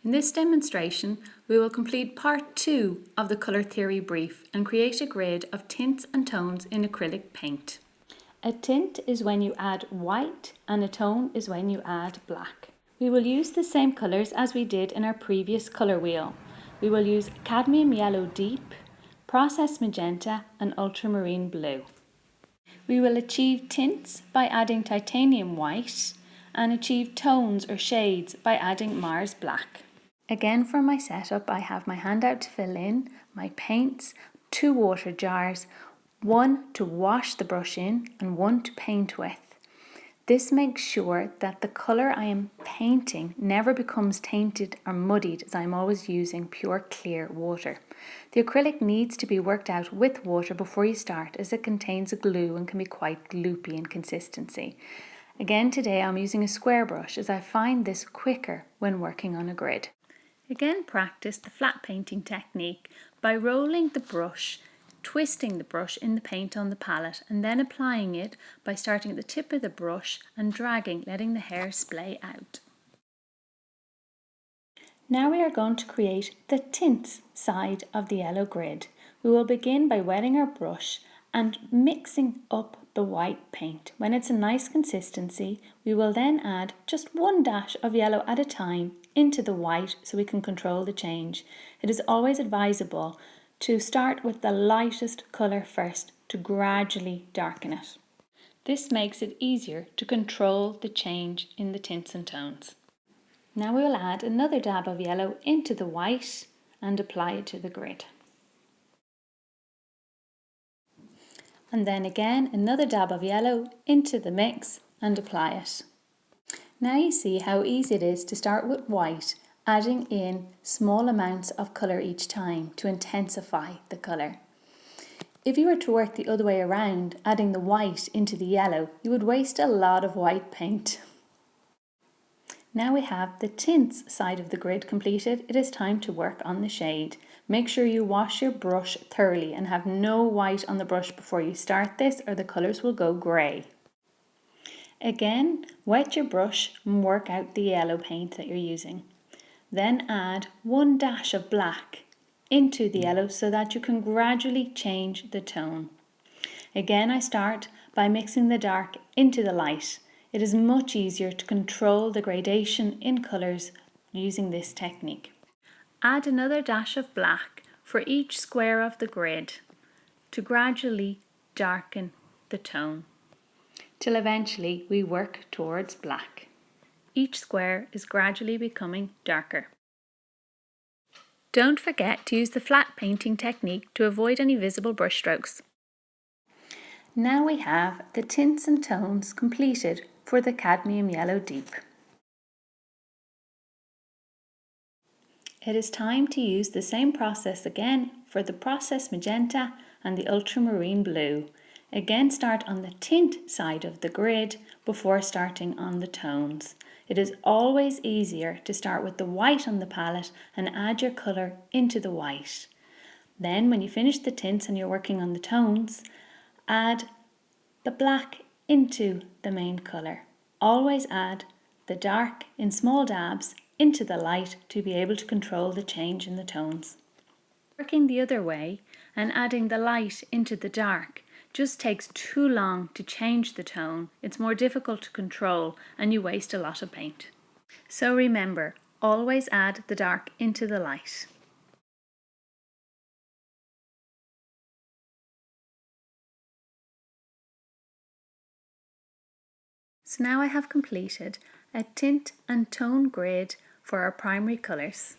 In this demonstration, we will complete part 2 of the colour theory brief and create a grid of tints and tones in acrylic paint. A tint is when you add white and a tone is when you add black. We will use the same colours as we did in our previous colour wheel. We will use cadmium yellow deep, processed magenta and ultramarine blue. We will achieve tints by adding titanium white and achieve tones or shades by adding Mars black. Again, for my setup, I have my handout to fill in, my paints, 2 water jars, 1 to wash the brush in and 1 to paint with. This makes sure that the colour I am painting never becomes tainted or muddied, as I'm always using pure clear water. The acrylic needs to be worked out with water before you start, as it contains a glue and can be quite gloopy in consistency. Again, today I'm using a square brush as I find this quicker when working on a grid. Again, practice the flat painting technique by rolling the brush, twisting the brush in the paint on the palette and then applying it by starting at the tip of the brush and dragging, letting the hair splay out. Now we are going to create the tints side of the yellow grid. We will begin by wetting our brush and mixing up the white paint. When it's a nice consistency, we will then add just 1 dash of yellow at a time into the white so we can control the change. It is always advisable to start with the lightest colour first to gradually darken it. This makes it easier to control the change in the tints and tones. Now we will add another dab of yellow into the white and apply it to the grid. And then again another dab of yellow into the mix and apply it. Now you see how easy it is to start with white, adding in small amounts of colour each time to intensify the colour. If you were to work the other way around, adding the white into the yellow, you would waste a lot of white paint. Now we have the tints side of the grid completed, it is time to work on the shade. Make sure you wash your brush thoroughly and have no white on the brush before you start this, or the colours will go grey. Again, wet your brush and work out the yellow paint that you're using. Then add 1 dash of black into the yellow so that you can gradually change the tone. Again, I start by mixing the dark into the light. It is much easier to control the gradation in colours using this technique. Add another dash of black for each square of the grid to gradually darken the tone, till eventually we work towards black. Each square is gradually becoming darker. Don't forget to use the flat painting technique to avoid any visible brush strokes. Now we have the tints and tones completed for the cadmium yellow deep. It is time to use the same process again for the processed magenta and the ultramarine blue. Again, start on the tint side of the grid before starting on the tones. It is always easier to start with the white on the palette and add your colour into the white. Then when you finish the tints and you're working on the tones, add the black into the main colour. Always add the dark in small dabs into the light to be able to control the change in the tones. Working the other way and adding the light into the dark just takes too long to change the tone. It's more difficult to control and you waste a lot of paint. So remember, always add the dark into the light. So now I have completed a tint and tone grid for our primary colours.